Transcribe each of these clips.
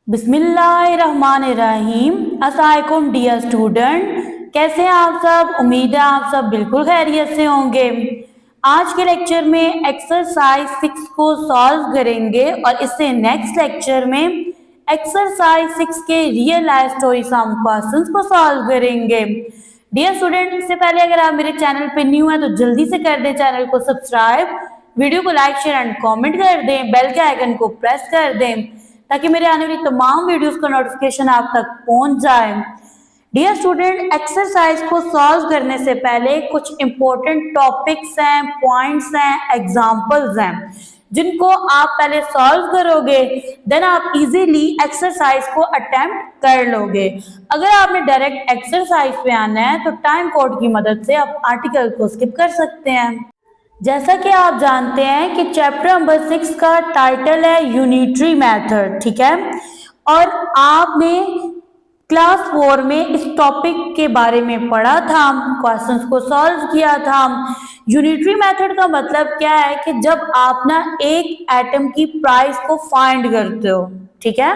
बिस्मिल्लाहिर्रहमानिर्रहीम। अस्सलामुअलैकुम dear student, कैसे हैं आप सब। उम्मीद है आप सब बिल्कुल खैरियत से होंगे। आज के लेक्चर में एक्सरसाइज 6 को सॉल्व करेंगे और इससे नेक्स्ट लेक्चर में एक्सरसाइज 6 के real life story sum questions को सॉल्व करेंगे। डियर स्टूडेंट, इससे पहले अगर आप मेरे चैनल पे न्यू हैं तो जल्दी से कर दें चैनल को सब्सक्राइब, वीडियो को लाइक शेयर एंड कमेंट कर दें, बेल के आइकन को प्रेस कर दें ताकि मेरे आने वाली तमाम वीडियोस का नोटिफिकेशन आप तक पहुंच जाए। डियर स्टूडेंट, एक्सरसाइज को सॉल्व करने से पहले कुछ इंपॉर्टेंट टॉपिक्स हैं, पॉइंट्स हैं, एग्जांपल्स हैं जिनको आप पहले सॉल्व करोगे, देन आप इजीली एक्सरसाइज को अटेम्प्ट कर लोगे। अगर आपने डायरेक्ट एक्सरसाइज पे आना है तो टाइम कोड की मदद से आप आर्टिकल को स्किप कर सकते हैं। जैसा कि आप जानते हैं कि चैप्टर नंबर 6 का टाइटल है यूनिटरी मेथड, ठीक है, और आपने क्लास 4 में इस टॉपिक के बारे में पढ़ा था, क्वेश्चंस को सॉल्व किया था। यूनिटरी मेथड का मतलब क्या है कि जब आप ना एक एटम की प्राइस को फाइंड करते हो, ठीक है,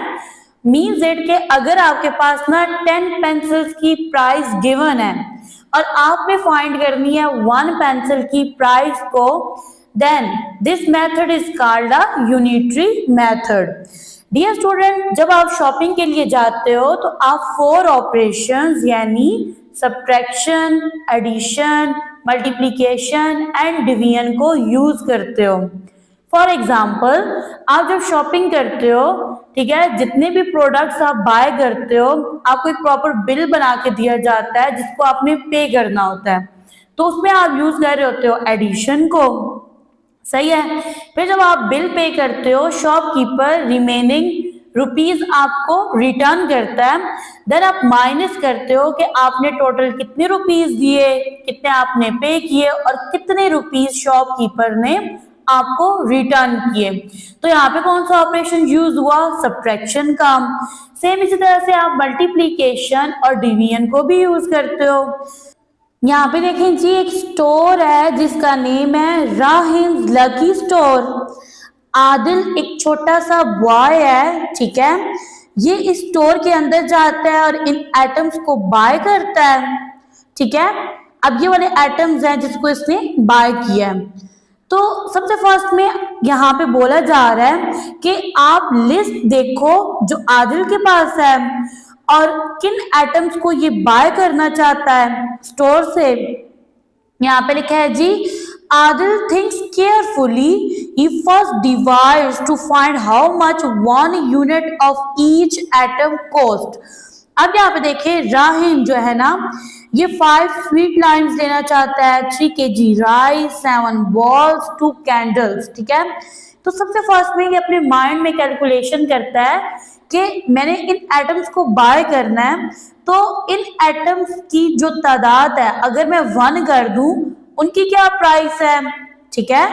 मीन्स इट के अगर आपके पास ना 10 पेंसिल्स की प्राइस गिवन है और आपने फाइंड करनी है 1 पेंसिल की प्राइस को, then this method is called a unitary method. Dear student, जब आप शॉपिंग के लिए जाते हो तो आप 4 ऑपरेशंस यानी subtraction, addition, multiplication and division को यूज करते हो। फॉर एग्जाम्पल, आप जब शॉपिंग करते हो, ठीक है, जितने भी प्रोडक्ट्स आप बाय करते हो आपको एक प्रॉपर बिल बना के दिया जाता है जिसको आपने पे करना होता है, तो उसमें आप यूज कर रहे होते हो एडिशन को, सही है। फिर जब आप बिल पे करते हो, शॉपकीपर रिमेनिंग रुपीज आपको रिटर्न करता है, देन आप माइनस करते हो कि आपने टोटल कितने रुपीज दिए, कितने आपने पे किए और कितने रुपीज शॉपकीपर ने आपको रिटर्न किए। तो यहाँ पे कौन सा ऑपरेशन यूज हुआ, सब्ट्रैक्शन का। सेम इसी तरह से आप मल्टीप्लिकेशन और डिवीजन को भी यूज करते हो। यहाँ पे देखें जी, एक स्टोर है जिसका नेम है राहिम्स लकी स्टोर। आदिल एक छोटा सा बॉय है, ठीक है, ये इस स्टोर के अंदर जाता है और इन आइटम्स को बाय करता है, ठीक है। अब ये वाले आइटम्स हैं जिसको इसने बाय किया है, तो सबसे फर्स्ट में यहाँ पे बोला जा रहा है कि आप लिस्ट देखो जो आदिल के पास है और किन आइटम्स को ये बाय करना चाहता है स्टोर से। यहाँ पे लिखा है जी, Adil thinks carefully, he first divides to find how much 1 unit of each atom cost। अब यहाँ पे देखें, राहिम जो है ना ये 5 स्वीट लाइन्स लेना चाहता है, 3 kg राइस, 7 बॉल्स, 2 कैंडल्स, ठीक है। तो सबसे फर्स्ट में ये अपने माइंड में कैलकुलेशन करता है कि मैंने इन एटम्स को बाय करना है, तो इन एटम्स की जो तादाद है अगर मैं 1 कर दूं उनकी क्या प्राइस है, ठीक है।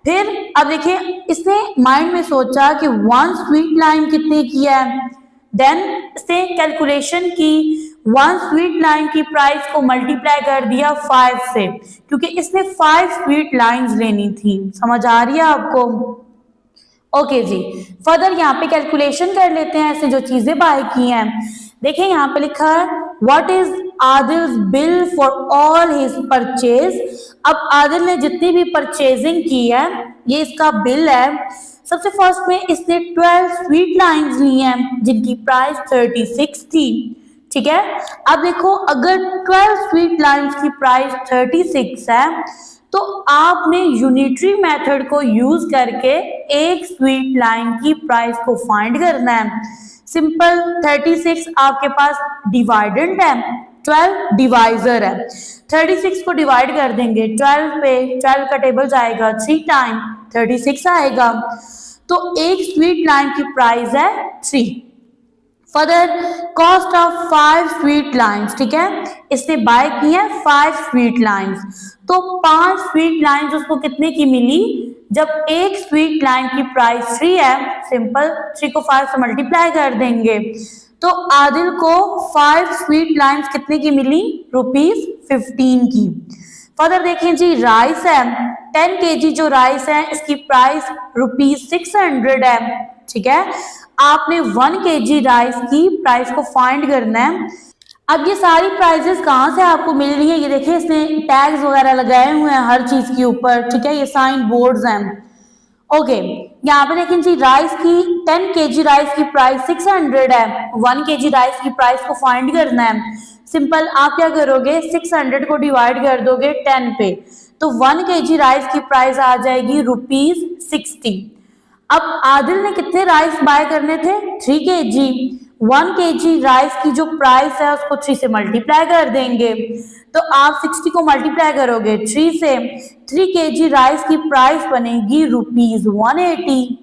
फिर अब देखिए, इसने माइंड में सोचा कि 1 स्वीट लाइन कितने की है, देन इसने कैलकुलेशन की, 1 स्वीट लाइन की प्राइस को मल्टीप्लाई कर दिया 5 से, क्योंकि इसने 5 स्वीट लाइन्स लेनी थी। समझ आ रही है आपको? ओके जी, फर्दर यहाँ पे कैलकुलेशन कर लेते हैं ऐसे जो चीजें बाय की हैं। देखिए यहाँ पे लिखा है, what is Adil's bill for all his purchase. अब आदिल ने जितनी भी परचेजिंग की है ये इसका बिल है। सबसे फर्स्ट में इसने 12 स्वीट लाइन्स ली हैं जिनकी प्राइस 36 थी, ठीक है। अब देखो, अगर 12 स्वीट लाइन्स की प्राइस 36 है तो आपने यूनिटरी मेथड को यूज करके एक स्वीट लाइन की प्राइस को फाइंड करना है। सिंपल, 36 आपके पास डिवाइडेंट है, 12 डिवाइजर है। 36 को डिवाइड कर देंगे 12 पे, 12 का टेबल जाएगा 3 टाइम 36 आएगा, तो एक स्वीट लाइन की प्राइस है 3। Further, cost of 5 sweet lines, ठीक है, इसने बाय की है 5 स्वीट लाइन्स, तो 5 स्वीट लाइन्स उसको कितने की मिली, जब एक स्वीट लाइन की प्राइस 3 है, सिंपल 3 को 5 से मल्टीप्लाई कर देंगे, तो आदिल को 5 स्वीट लाइन्स कितने की मिली, ₹15 की। फर्दर देखें जी, राइस है 10 kg जो राइस है इसकी प्राइस ₹600 है, ठीक है। आपने 1 kg राइस की प्राइस को फाइंड करना है। अब ये सारी प्राइजेस कहाँ से आपको मिल रही है, ये देखिए इसने टैग्स वगैरह लगाए हुए हैं हर चीज के ऊपर, ठीक है, ये साइन बोर्ड्स हैं। ओके, यहाँ पे देखें जी, राइस की 10 kg राइस की प्राइस 600 है। 1 kg राइस की प्राइस को फाइंड करना है। सिंपल, आप क्या करोगे, 600 को डिवाइड कर दोगे 10 पे, तो 1 kg राइस की प्राइस आ जाएगी ₹60। अब आदिल ने कितने राइस बाय करने थे, 3 kg। 1 kg राइस की जो प्राइस है उसको 3 से मल्टीप्लाई कर देंगे, तो आप 60 को मल्टीप्लाई करोगे 3 से, 3 kg राइस की प्राइस बनेगी ₹180।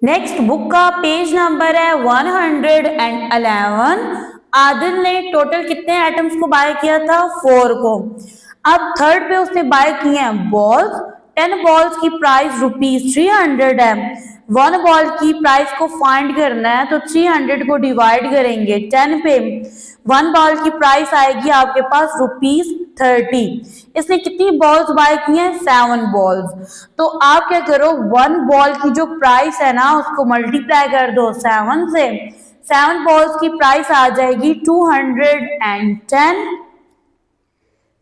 नेक्स्ट बुक का पेज नंबर है 111। आदिल ने टोटल कितने आइटम्स को बाय किया था, 4 को। अब थर्ड पे उसने बाय किए हैं बॉल्स। 10 बॉल्स की प्राइस ₹300 है। 1 बॉल की प्राइस को फाइंड करना है, तो 300 को डिवाइड करेंगे 10 पे। 1 बॉल की प्राइस आएगी आपके पास ₹30। इसने कितनी बॉल्स बाय की हैं, 7 बॉल्स। तो आप क्या करो, 1 बॉल की जो प्राइस है ना उसको मल्टीप्लाई कर दो 7 से। 7 बॉल्स की प्राइस आ जाएगी 210।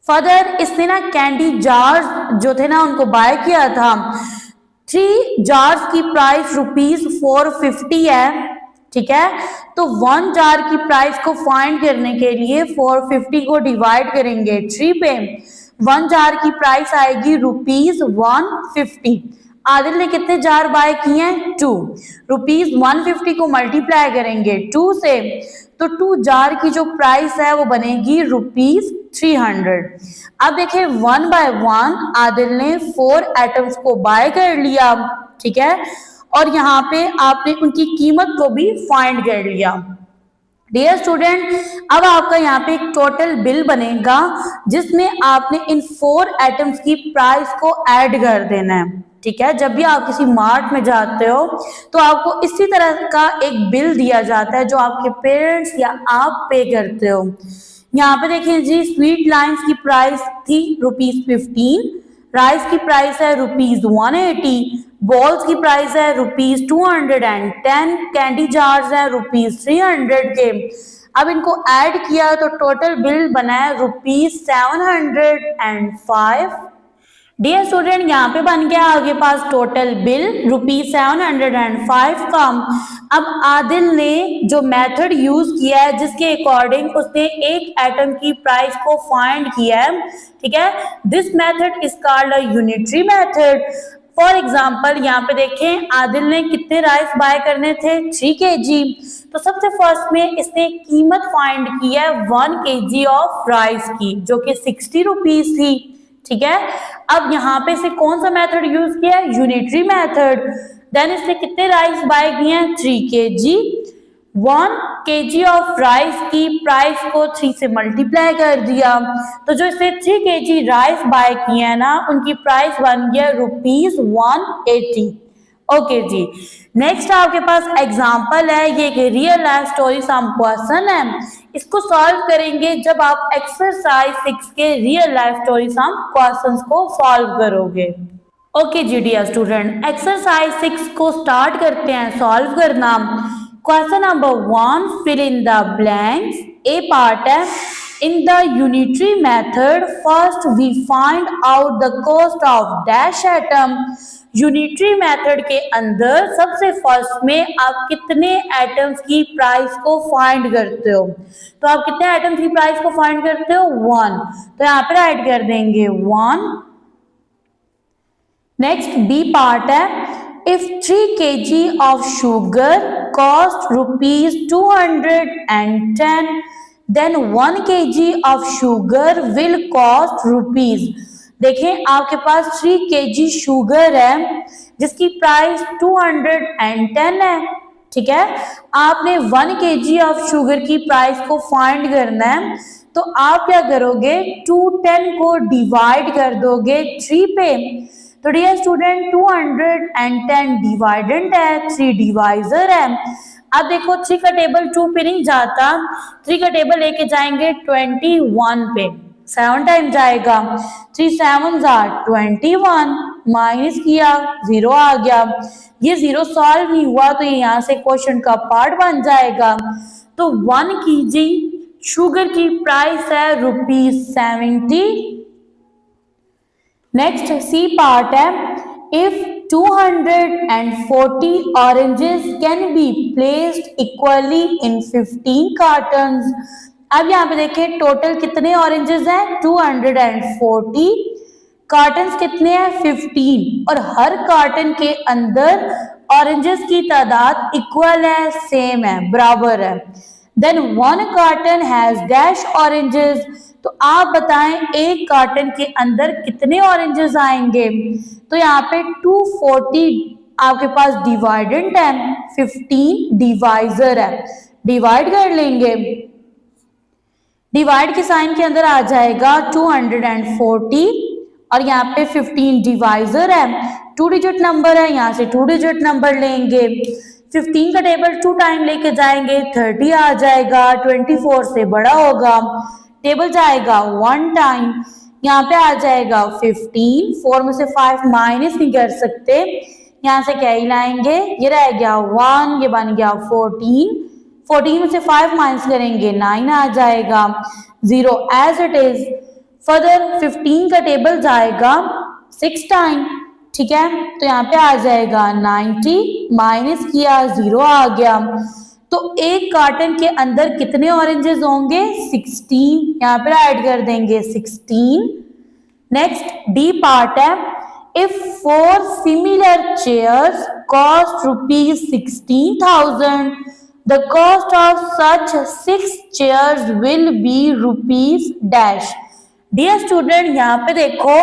फर्दर इसने ना कैंडी जार्स जो थे ना उनको बाय किया था। 3 जार्स की प्राइस ₹450 है, ठीक है। तो 1 जार की प्राइस को फाइंड करने के लिए 450 को डिवाइड करेंगे 3 पे। 1 जार की प्राइस आएगी ₹150। आदिल ने कितने जार बाय किए हैं, 2। ₹150 को मल्टीप्लाई करेंगे 2 से, तो 2 जार की जो प्राइस है वो बनेगी ₹300। अब देखिए 1 बाय 1 आदिल ने 4 आइटम्स को बाय कर लिया, ठीक है, और यहाँ पे आपने उनकी कीमत को भी फाइंड कर लिया। डियर स्टूडेंट, अब आपका यहाँ पे एक टोटल बिल बनेगा जिसमें आपने इन 4 आइटम्स की प्राइस को ऐड कर देना है, ठीक है। जब भी आप किसी मार्ट में जाते हो तो आपको इसी तरह का एक बिल दिया जाता है जो आपके पेरेंट्स या आप पे करते हो। यहाँ पे देखिए जी, स्वीट लाइन्स की प्राइस थी ₹15, राइस की प्राइस है ₹180, बॉल्स की प्राइस है ₹210, कैंडी जार्स है ₹300 के। अब इनको ऐड किया तो टोटल बिल बना है ₹705। डियर स्टूडेंट, यहाँ पे बन गया आपके पास टोटल बिल ₹705 का। अब आदिल ने जो मेथड यूज किया है जिसके अकॉर्डिंग उसने एक आइटम की प्राइस को फाइंड किया है, ठीक है, this method is called a unitary method. For example यहाँ पे देखें, आदिल ने कितने राइस बाय करने थे, 3 kg। तो सबसे फर्स्ट में इसने कीमत फाइंड की है 1 kg ऑफ राइस की, जो कि ₹60 थी, ठीक है। अब यहाँ पे से कौन सा मेथड यूज किया है, यूनिटरी मेथड। देन इसने कितने राइस बाय किए हैं, 3 kg। 1 kg ऑफ राइस की प्राइस को 3 से मल्टीप्लाई कर दिया, तो जो इसने 3 kg राइस बाय किए हैं ना उनकी प्राइस बन गया ₹180। ओके जी, नेक्स्ट आपके पास एग्जाम्पल है, ये एक real life story sum question है। इसको सॉल्व करेंगे जब आप एक्सरसाइज 6 के real life story sum questions को सॉल्व करोगे। ओके जी डियर स्टूडेंट, एक्सरसाइज 6 को स्टार्ट करते हैं सॉल्व करना। Question number 1, fill in the blanks. A part है, in the unitary method first we find out the cost of dash item. Unitary method के अंदर सबसे फर्स्ट में आप कितने आइटम्स की प्राइस को फाइंड करते हो, तो आप कितने आइटम्स की प्राइस को फाइंड करते हो, 1, तो यहाँ पे राइट कर देंगे 1। नेक्स्ट बी पार्ट है, if 3 kg of sugar cost ₹210, then 1 kg of sugar will cost ₹। देखें आपके पास 3 kg शुगर है जिसकी प्राइस 210 है, ठीक है। आपने 1 kg ऑफ शुगर की प्राइस को फाइंड करना है, तो आप क्या करोगे, 210 को डिवाइड कर दोगे 3 पे। तो डियर स्टूडेंट 210 डिवाइडेंट है, 3 डिवाइजर है। अब देखो 3 का टेबल 2 पे नहीं जाता, 3 का टेबल लेके जाएंगे 21 पे, 7 टाइम जाएगा, 3 7s are 21। माइनस किया, 0 आ गया। ये 0 सॉल्व नहीं हुआ तो ये यहाँ से क्वेश्चन का पार्ट बन जाएगा। तो 1 kg शुगर की प्राइस है ₹70। नेक्स्ट सी पार्ट है, if 240 oranges can be placed equally in 15 cartons। अब यहाँ पे देखिए टोटल कितने ऑरेंजेस हैं, 240, कार्टन्स कितने हैं 15, और हर कार्टन के अंदर ऑरेंजेस की तादाद इक्वल है, सेम है, बराबर है। Then 1 carton has dash oranges, तो आप बताएं एक कार्टन के अंदर कितने ऑरेंजेस आएंगे। तो यहाँ पे 240 आपके पास डिवाइडेंट है, 15 डिवाइजर है, डिवाइड कर लेंगे। डिवाइड के साइन के अंदर आ जाएगा 240 और यहाँ पे 15 डिवाइजर है, 2 डिजिट नंबर है, यहाँ से 2 डिजिट नंबर लेंगे। 15 का टेबल 2 टाइम लेके जाएंगे, 30 आ जाएगा, 24 से बड़ा होगा, टेबल जाएगा 1 टाइम, यहाँ पे आ जाएगा 15, 4 में से 5 माइनस नहीं कर सकते, यहाँ से क्या ही लाएंगे, ये रह गया 1, ये बन गया 14, 14 में से 5 माइनस करेंगे 9 आ जाएगा, 0 एज इट इज। फर्दर 15 का टेबल जाएगा 6 टाइम, ठीक है, तो यहाँ पे आ जाएगा 90, माइनस किया 0 आ गया। तो एक कार्टन के अंदर कितने ऑरेंजेस होंगे, 16, यहाँ पे ऐड कर देंगे 16। नेक्स्ट डी पार्ट है, if 4 similar chairs cost ₹16,000, the cost of such 6 chairs will be rupees dash। Dear student यहाँ पे देखो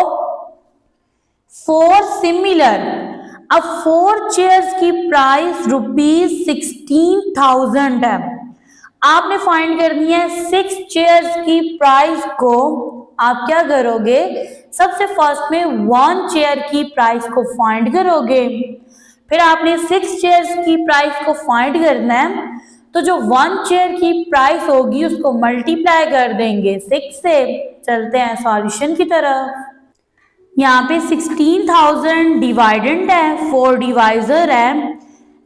4 सिमिलर, अब 4 चेयर्स की प्राइस ₹16,000 है, आपने फाइंड करनी है 6 चेयर्स की प्राइस को। आप क्या करोगे, सबसे फर्स्ट में 1 चेयर की प्राइस को फाइंड करोगे, फिर आपने 6 चेयर्स की प्राइस को फाइंड करना है, तो जो 1 चेयर की प्राइस होगी उसको मल्टीप्लाई कर देंगे 6 से। चलते हैं सॉल्यूशन की तरफ। यहाँ पे 16,000 डिवाइडेंट है, 4 डिवाइजर है,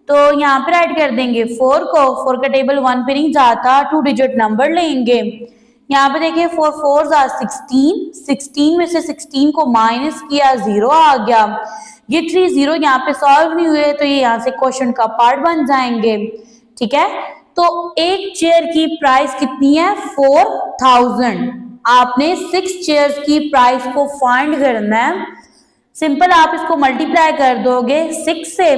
तो यहाँ पे ऐड कर देंगे 4 को, 4 का टेबल 1 पे नहीं जाता, 2 डिजिट नंबर लेंगे। यहाँ पे देखिए 4 4 16, 16 में से 16 को माइनस किया 0 आ गया, ये 3 0 यहाँ पे सॉल्व नहीं हुए तो ये यहाँ से क्वेश्चन का पार्ट बन जाएंगे, ठीक है। तो एक चेयर की प्राइस कितनी है 4,000, आपने 6 चेयर्स की प्राइस को फाइंड करना है। सिंपल आप इसको मल्टीप्लाई कर दोगे 6 से,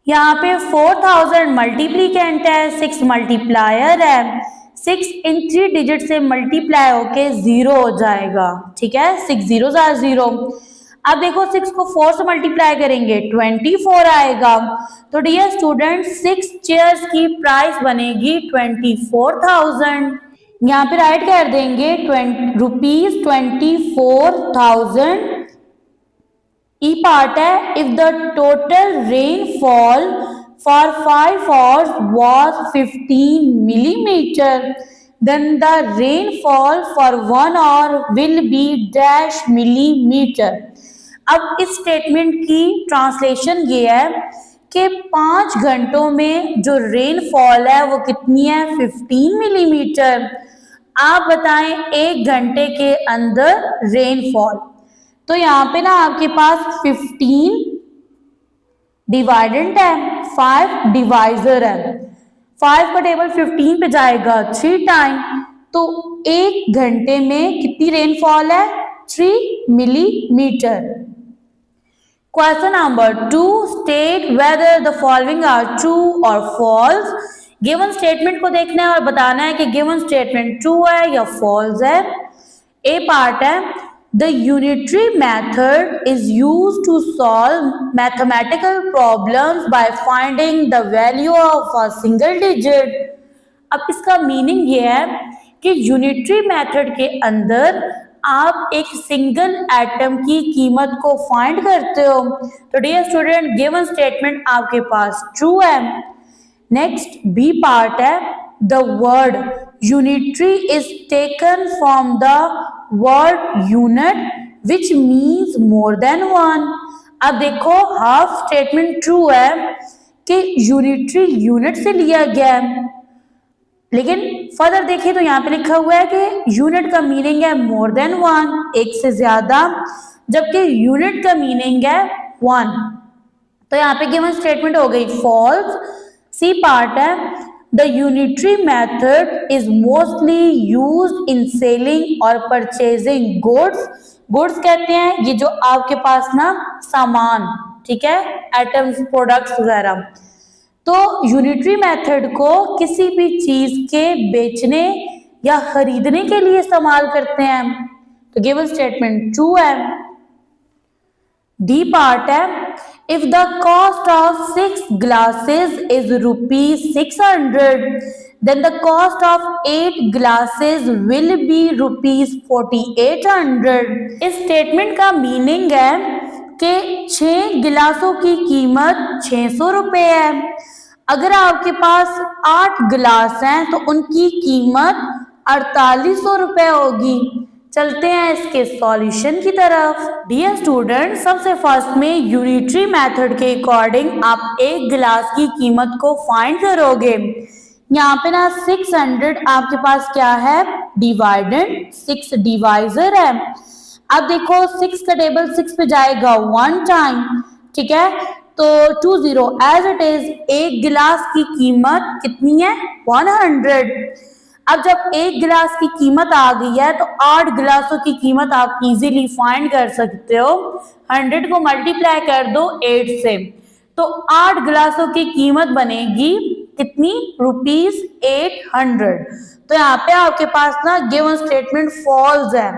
यहाँ पे 4,000 मल्टीप्लीकेंट है, 6 मल्टीप्लायर है, 6 इन 3 डिजिट से मल्टीप्लाई होके 0 हो जाएगा, ठीक है, 6 0 0। अब देखो 6 को 4 से मल्टीप्लाई करेंगे 24 आएगा, तो डियर स्टूडेंट 6 चेयर्स की प्राइस बनेगी 24,000। यहाँ पे राइट कर देंगे ₹24,000। ई पार्ट है, if the total rainfall for 5 hours was 15 millimeter, then the rainfall for 1 hour will be dash millimeter। अब इस स्टेटमेंट की ट्रांसलेशन ये है कि 5 घंटों में जो रेनफॉल है वो कितनी है 15 मिलीमीटर। आप बताएं 1 घंटे के अंदर रेनफॉल, तो यहाँ पे ना आपके पास 15 डिवाइडेंट है, 5 डिवाइजर है, 5 का टेबल 15 पे जाएगा 3 टाइम, तो 1 घंटे में कितनी रेनफॉल है 3 millimeter. Question number 2, state whether the following are true और फॉल्स। गिवन स्टेटमेंट को देखना है और बताना है कि गिवन स्टेटमेंट ट्रू है या फॉल्स है। ए पार्ट है, the unitary method is used to solve mathematical problems by finding the value of a single digit. अब इसका मीनिंग ये है कि यूनिटरी मेथड के अंदर आप एक सिंगल एटम की कीमत को फाइंड करते हो। तो डियर स्टूडेंट गिवन स्टेटमेंट आपके पास ट्रू है। नेक्स्ट बी पार्ट है, the word unitary is taken from the word unit which means more than one. अब देखो हाफ स्टेटमेंट ट्रू है कि यूनिटरी यूनिट से लिया गया है, लेकिन फर्दर देखिए तो यहाँ पे लिखा हुआ है कि यूनिट का मीनिंग है मोर देन वन, एक से ज्यादा, जबकि यूनिट का मीनिंग है वन। तो यहाँ पे गिवन स्टेटमेंट हो गई फॉल्स। सी पार्ट है the unitary method is mostly used in selling और परचेजिंग गुड्स। गुड्स कहते हैं ये जो आपके पास ना सामान, ठीक है, आइटम्स, प्रोडक्ट्स वगैरह। तो यूनिटरी मेथड को किसी भी चीज के बेचने या खरीदने के लिए इस्तेमाल करते हैं। तो गिवन स्टेटमेंट ट्रू है। डी पार्ट है if the cost of 6 glasses is ₹600 then the cost of 8 glasses will be ₹4800। इस स्टेटमेंट का मीनिंग है कि 6 गिलासों की कीमत 600 रुपए है। अगर आपके पास 8 गिलास हैं तो उनकी कीमत 4800 रुपए होगी। चलते हैं इसके सॉल्यूशन की तरफ। डियर स्टूडेंट, सबसे फर्स्ट में यूनिटरी मेथड के अकॉर्डिंग आप एक गिलास की कीमत को फाइंड करोगे। यहाँ पे ना 600 आपके पास क्या है, डिवाइडेड, 6 डिवाइजर है। अब देखो 6 का टेबल 6 पे जाएगा 1 टाइम, ठीक है, तो 20 एज इट इज। एक गिलास की कीमत कितनी है, 100। अब जब एक गिलास की कीमत आ गई है तो 8 गिलासों की कीमत आप इजीली फाइंड कर सकते हो। 100 को मल्टीप्लाई कर दो 8 से, तो 8 गिलासों की कीमत बनेगी कितनी, ₹800। तो यहाँ पे आपके पास ना गिवन स्टेटमेंट फॉल्स है,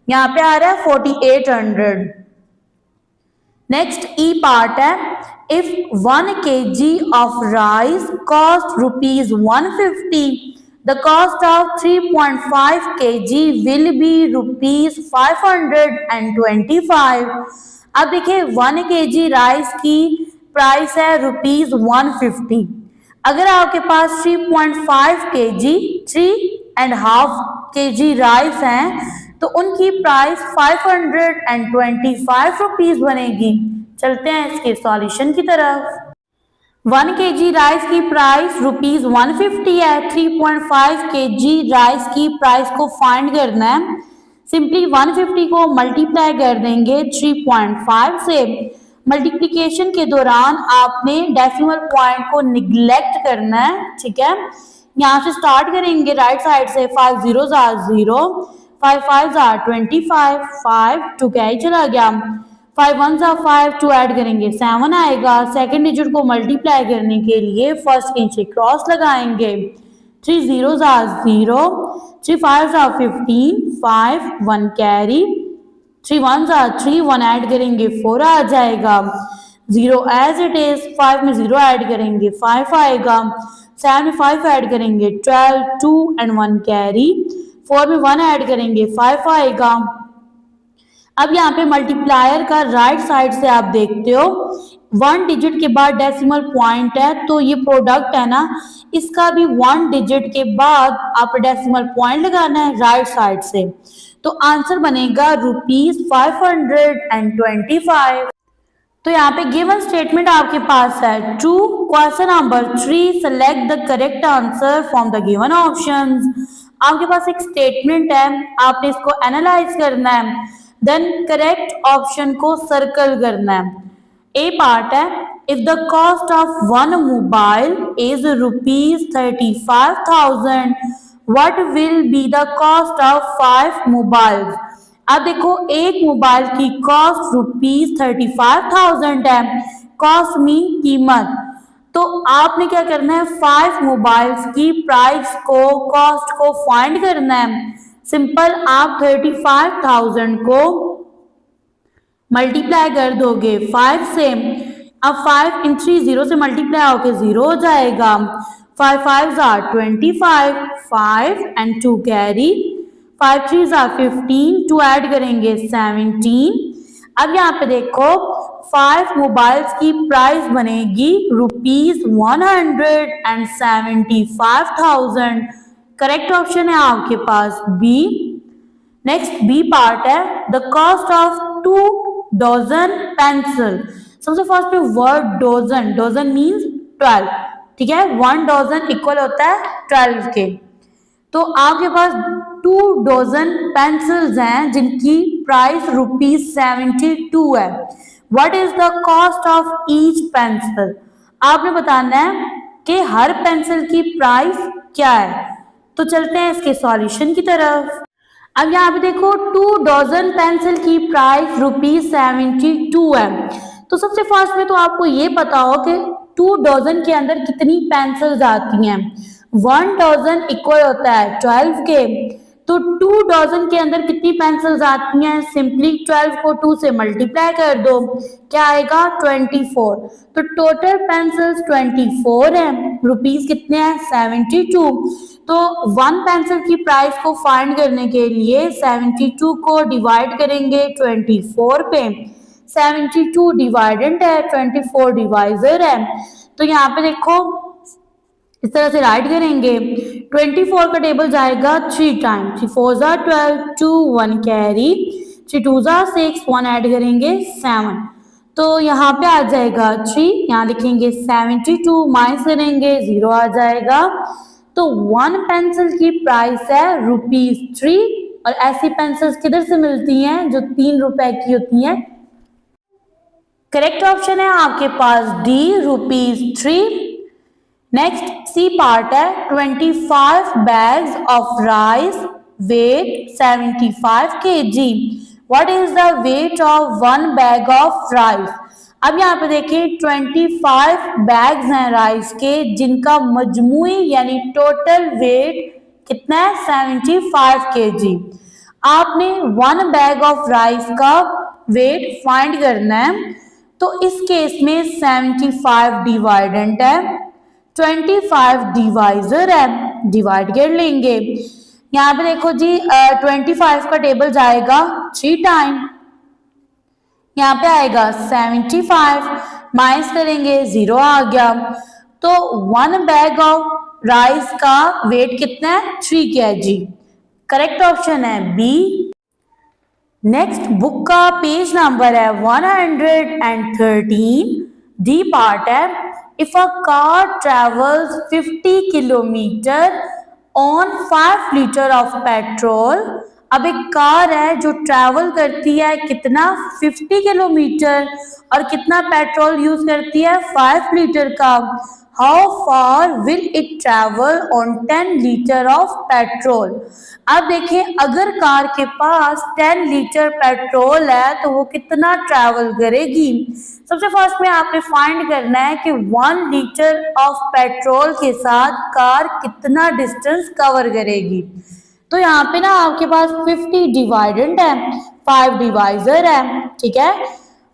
यहाँ पे आ रहा है 4800। नेक्स्ट ई पार्ट है if 1 kg of rice cost ₹150 the cost of 3.5 kg will be ₹525। अब देखिए 1 kg राइस की प्राइस है ₹150। अगर आपके पास 3.5 kg 3.5 kg राइस हैं तो उनकी प्राइस 525 रुपीज बनेगी। चलते हैं इसके सॉल्यूशन की तरफ। 1 kg राइस की प्राइस ₹150 है। 3.5 kg राइस की प्राइस को फाइंड करना है। सिंपली 150 को मल्टीप्लाई कर देंगे 3.5 से। मल्टीप्लिकेशन के दौरान आपने डेसिमल पॉइंट को निगलेक्ट करना है, ठीक है। यहाँ से स्टार्ट करेंगे राइट साइड से, 5 zeros are 0, 5 5s are 25, 5 2 carry चला गया, 5 1s are 5, 2 ऐड करेंगे 7 आएगा। सेकंड डिजिट को मल्टीप्लाई करने के लिए फर्स्ट के नीचे क्रॉस लगाएंगे, 3 zeros are 0, 3 5s are 15, 5 1 carry, 3 1s are 3, 1 add करेंगे 4 आ जाएगा, 0 एज इट इज। 5 में 0 ऐड करेंगे 5 आएगा, 7 में 5 ऐड करेंगे 12, 2 एंड 1 कैरी, 4 में 1 ऐड करेंगे 5 आएगा। अब यहाँ पे मल्टीप्लायर का राइट साइड से आप देखते हो 1 डिजिट के बाद डेसिमल पॉइंट है, तो ये प्रोडक्ट है ना, इसका भी 1 डिजिट के बाद आप डेसिमल पॉइंट लगाना है राइट साइड से। तो आंसर बनेगा ₹525। तो यहाँ पे गिवन स्टेटमेंट आपके पास है true. Question number 3 select the correct answer from the given options. आपके पास एक स्टेटमेंट है, आपने इसको एनालाइज करना है, देन करेक्ट ऑप्शन को सर्कल करना है। ए पार्ट है if the cost of 1 mobile is ₹35,000 what will be the cost of 5 mobiles. अब देखो एक मोबाइल की कॉस्ट ₹35,000 है, कॉस्ट मीन कीमत। तो आपने क्या करना है, 5 मोबाइल्स की प्राइस को, कॉस्ट को फाइंड करना है। सिंपल, आप 35,000 को मल्टीप्लाई कर दोगे 5 से। अब 5 इन 3 0 से मल्टीप्लाई होके 0 हो जाएगा, 5 5s are 25, 5 and 2 carry, 5 3s are 15, 2 add करेंगे 17। अब यहाँ पे देखो 5 मोबाइल्स की प्राइस बनेगी ₹175,000। करेक्ट ऑप्शन है आपके पास बी। नेक्स्ट बी पार्ट है the cost of 2 dozen pencil. सबसे फर्स्ट पे वर्ड डोजन, डोजन मीन्स 12, ठीक है, 1 डजन इक्वल होता है 12 के। तो आपके पास 2 डजन पेंसिल्स हैं जिनकी प्राइस ₹72 है। What is the cost of each pencil? आपने बताना है कि हर पेंसिल की प्राइस क्या है। तो चलते हैं इसके सॉल्यूशन की तरफ। अब यहाँ पे देखो 2 डजन पेंसिल की प्राइस ₹72 है। तो सबसे फर्स्ट में तो आपको ये पता हो कि 2 डजन के अंदर कितनी पेंसिल्स आती हैं। 1 डजन इक्वल होता है 12 के। तो 2 डजन के अंदर कितनी पेंसिल्स आती हैं? सिंपली 12 को 2 से मल्टीप्लाई कर दो, क्या आएगा 24। तो टोटल पेंसिल्स 24 हैं, रुपीस कितने हैं 72। तो 1 पेंसिल की प्राइस को फाइंड करने के लिए 72 को डिवाइड करेंगे 24 पे। 72 डिवाइडेंट है, 24 डिवाइजर है। तो यहाँ पे देखो इस तरह से राइट करेंगे। 24 का टेबल जाएगा 3 टाइम, 3 4 12, 2 1 कैरी, 3 2 6, 1 ऐड करेंगे 7। तो यहाँ पे आ जाएगा 3, यहाँ लिखेंगे 72, माइनस करेंगे 0 आ जाएगा। तो 1 पेंसिल की प्राइस है ₹3। और ऐसी पेंसिल्स किधर से मिलती हैं? जो 3 रुपए की होती हैं। करेक्ट ऑप्शन है आपके पास डी, ₹3। नेक्स्ट सी पार्ट है 25 bags of rice weight 75 kg. What is the weight of 1 bag of rice? अब यहाँ पे देखिए 25 बैग्स हैं राइस के जिनका मजमूई यानी टोटल वेट कितना है 75 kg। आपने 1 बैग ऑफ राइस का वेट फाइंड करना है। तो इस केस में 75 डिवाइडेंट है, 25 डिवाइजर है, डिवाइड कर लेंगे। यहाँ पे देखो जी 25 का टेबल जाएगा 3 टाइम, यहाँ पे आएगा 75, माइनस करेंगे 0 आ गया। तो 1 बैग ऑफ राइस का वेट कितना है 3 kg। करेक्ट ऑप्शन है बी। नेक्स्ट बुक का पेज नंबर है 113। डी पार्ट है If a car travels 50 kilometer on 5 liter of petrol, अब एक कार है जो ट्रैवल करती है कितना 50 किलोमीटर और कितना पेट्रोल यूज करती है 5 लीटर का। How far will it travel on 10 litre of petrol? अब देखिए अगर कार के पास 10 लीटर पेट्रोल है तो वो कितना ट्रैवल करेगी। सबसे फर्स्ट में आपने फाइंड करना है कि 1 लीटर ऑफ पेट्रोल के साथ कार कितना डिस्टेंस कवर करेगी। तो यहाँ पे ना आपके पास 50 डिवाइडेंट है, 5 डिवाइजर है, ठीक है।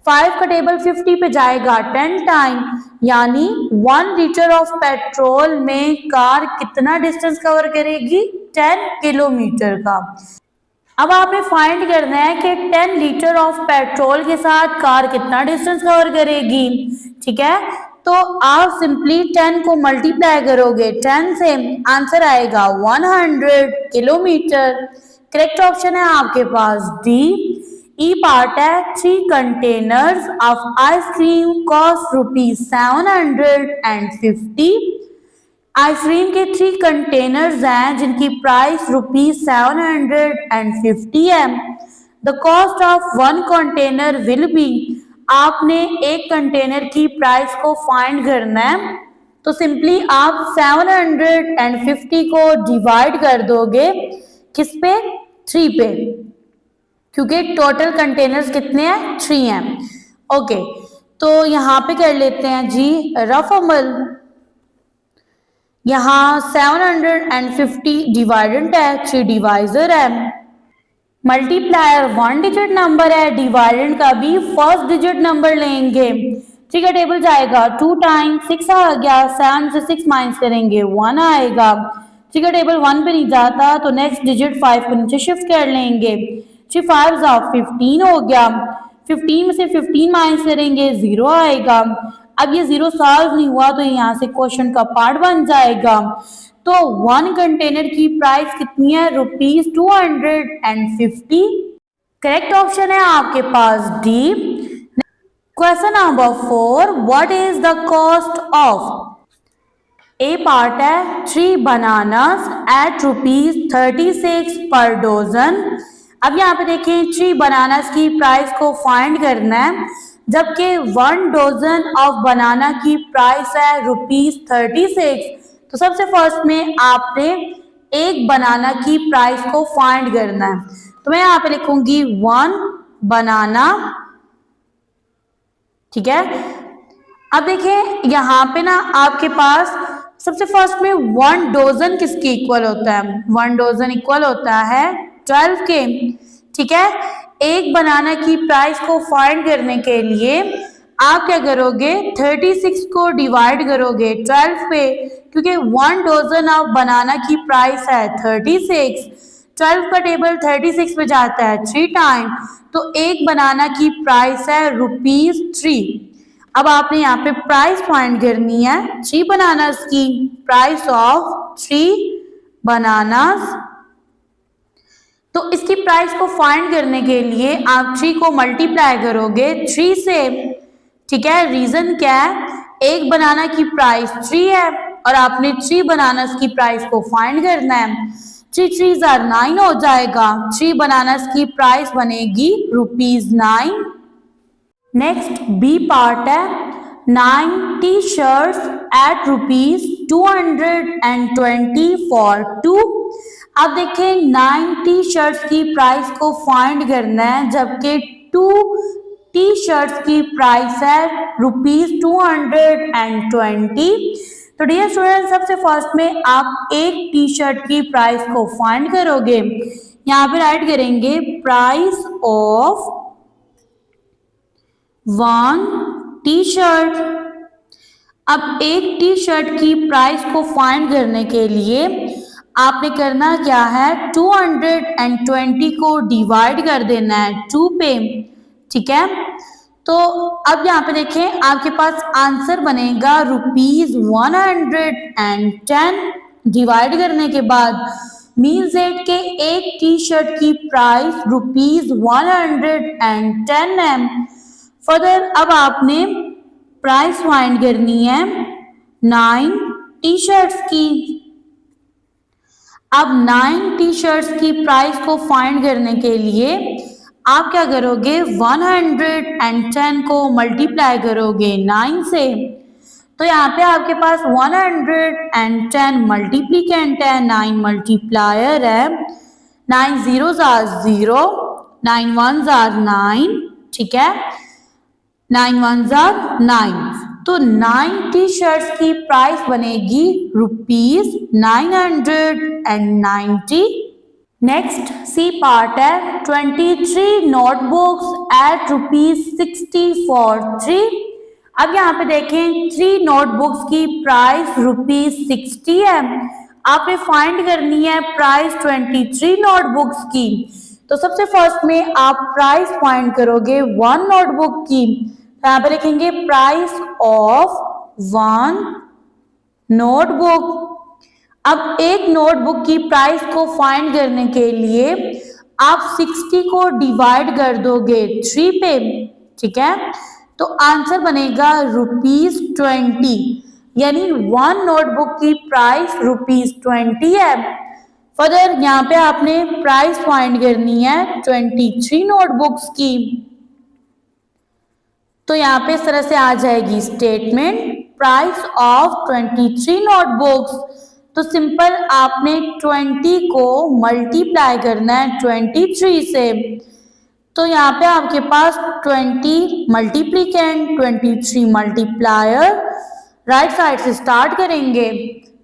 5 का टेबल 50 पे जाएगा 10 टाइम, यानी 1 लीटर ऑफ पेट्रोल में कार कितना डिस्टेंस कवर करेगी 10 किलोमीटर का। अब आपने फाइंड करना है कि 10 लीटर ऑफ पेट्रोल के साथ कार कितना डिस्टेंस कवर करेगी, ठीक है। तो आप सिंपली 10 को मल्टीप्लाई करोगे 10 से, आंसर आएगा 100 किलोमीटर। करेक्ट ऑप्शन है आपके पास डी। ई पार्ट है 3 containers of ice cream cost ₹750। Ice cream के 3 कंटेनर्स हैं जिनकी प्राइस ₹750 है। The cost of 1 container will be, आपने एक कंटेनर की प्राइस को फाइंड करना है। तो सिंपली आप 750 को डिवाइड कर दोगे किस पे 3 पे, क्योंकि टोटल कंटेनर्स कितने हैं 3 हैं। ओके, तो यहाँ पे कर लेते हैं जी रफ अमल। यहाँ 750 डिवाइडेंट है, 3 डिवाइजर है, मल्टीप्लायर 1 डिजिट नंबर है, डिवाइडेंट का भी फर्स्ट डिजिट नंबर लेंगे। ठीक है, टेबल जाएगा 2 टाइम 6 आ गया, 7 से 6 माइनस करेंगे 1 आएगा। ठीक है, टेबल 1 पे नहीं जाता तो नेक्स्ट डिजिट 5 को नीचे शिफ्ट कर लेंगे। 3 5 15 हो गया, 15 में से 15 माइनस करेंगे 0 आएगा। अब ये 0 सॉल्व नहीं हुआ तो यहाँ से क्वेश्चन का पार्ट बन जाएगा। तो 1 कंटेनर की प्राइस कितनी है? ₹250। करेक्ट ऑप्शन है आपके पास D. Question number 4, what is the cost of? A part है 3 बनानास एट ₹36 पर डोजन। अब यहाँ पे देखें 3 बनानास की प्राइस को फाइंड करना है, जबकि 1 डोजन ऑफ बनाना की प्राइस है ₹36। तो सबसे फर्स्ट में आपने एक बनाना की प्राइस को फाइंड करना है। तो मैं यहाँ पे लिखूंगी 1 बनाना, ठीक है। अब देखें यहाँ पे ना आपके पास सबसे फर्स्ट में 1 डोजन किसके इक्वल होता है? 1 डोजन इक्वल होता है 12 के, ठीक है। एक बनाना की प्राइस को फाइंड करने के लिए आप क्या करोगे? 36 को डिवाइड करोगे 12 पे, क्योंकि 1 डोजन ऑफ बनाना की प्राइस है 36। 12 का टेबल 36 पे जाता है 3 टाइम, तो एक बनाना की प्राइस है ₹3। अब आपने यहाँ पे प्राइस फाइंड करनी है 3 बनानास की, प्राइस ऑफ 3 बनानास। तो इसकी प्राइस को फाइंड करने के लिए आप 3 को मल्टीप्लाई करोगे 3 से, ठीक है। रीजन क्या है? एक बनाना की प्राइस 3 है और आपने 3 बनानास की प्राइस को फाइंड करना है। 3 3 9 हो जाएगा। 3 बनानास की प्राइस बनेगी ₹9। नेक्स्ट बी पार्ट है 9 टी-शर्ट्स एट ₹220 फॉर 2। अब देखें 9 टी-शर्ट्स की प्राइस को फाइंड करना है, जबकि 2 टी-शर्ट्स की प्राइस है ₹220। तो डियर स्टूडेंट, सबसे फर्स्ट में आप एक टी शर्ट की प्राइस को फाइंड करोगे। यहाँ पे राइट करेंगे प्राइस ऑफ 1 टी शर्ट। अब एक टी शर्ट की प्राइस को फाइंड करने के लिए आपने करना क्या है? 220 को डिवाइड कर देना है 2 पे, ठीक है। तो अब यहाँ पे देखें आपके पास आंसर बनेगा ₹110। डिवाइड करने के बाद मीन्स दैट के एक टी शर्ट की प्राइस ₹110 है। फर्दर अब आपने प्राइस फाइंड करनी है 9 टी शर्ट्स की। अब 9 टी शर्ट्स की प्राइस को फाइंड करने के लिए आप क्या करोगे? 110 को मल्टीप्लाई करोगे 9 से। तो यहाँ पे आपके पास 110 मल्टीप्लीकेंट है, 9 मल्टीप्लायर है। 9 zeros are 0, 9 ones are 9, ठीक है। 9 ones are 9। तो 9 टी शर्ट्स की प्राइस बनेगी ₹990। नेक्स्ट सी पार्ट है 23 नोटबुक्स एट ₹60 फॉर 3। अब यहाँ पे देखें 3 नोटबुक्स की प्राइस ₹60 है। आपने फाइंड करनी है प्राइस 23 नोटबुक्स की। तो सबसे फर्स्ट में आप प्राइस फाइंड करोगे 1 नोटबुक की। तो यहाँ पे लिखेंगे प्राइस ऑफ 1 नोटबुक। अब एक नोटबुक की प्राइस को फाइंड करने के लिए आप 60 को डिवाइड कर दोगे 3 पे, ठीक है। तो आंसर बनेगा ₹20, यानी 1 नोटबुक की प्राइस ₹20 है। फर्दर यहाँ पे आपने प्राइस फाइंड करनी है 23 नोटबुक्स की। तो यहाँ पे इस तरह से आ जाएगी स्टेटमेंट प्राइस ऑफ 23 नोटबुक्स। तो सिंपल आपने 20 को मल्टीप्लाई करना है 23 से। तो यहाँ पे आपके पास 20 मल्टीप्लीकेंट, 23 मल्टीप्लायर। राइट साइड से स्टार्ट करेंगे।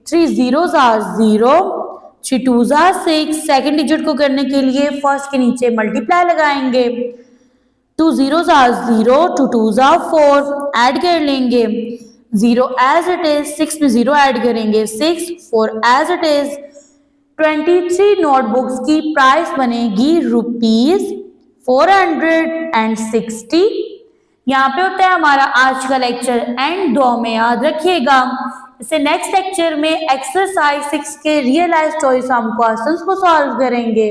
3 zeros are 0, 3 twos are 6। Second digit को करने के लिए फर्स्ट के नीचे मल्टीप्लाई लगाएंगे। 2 zeros are 0, 2 twos are 4। Add कर लेंगे 0 एज इट इज, 6 में 0 ऐड करेंगे 6, 4 एज इट इज। 23 नोटबुक्स की प्राइस बनेगी ₹460। यहाँ पे होता है हमारा आज का लेक्चर एंड। दुआ में याद रखिएगा इससे नेक्स्ट लेक्चर में एक्सरसाइज 6 के रियल लाइफ चॉइस हम क्वेश्चंस को सॉल्व करेंगे।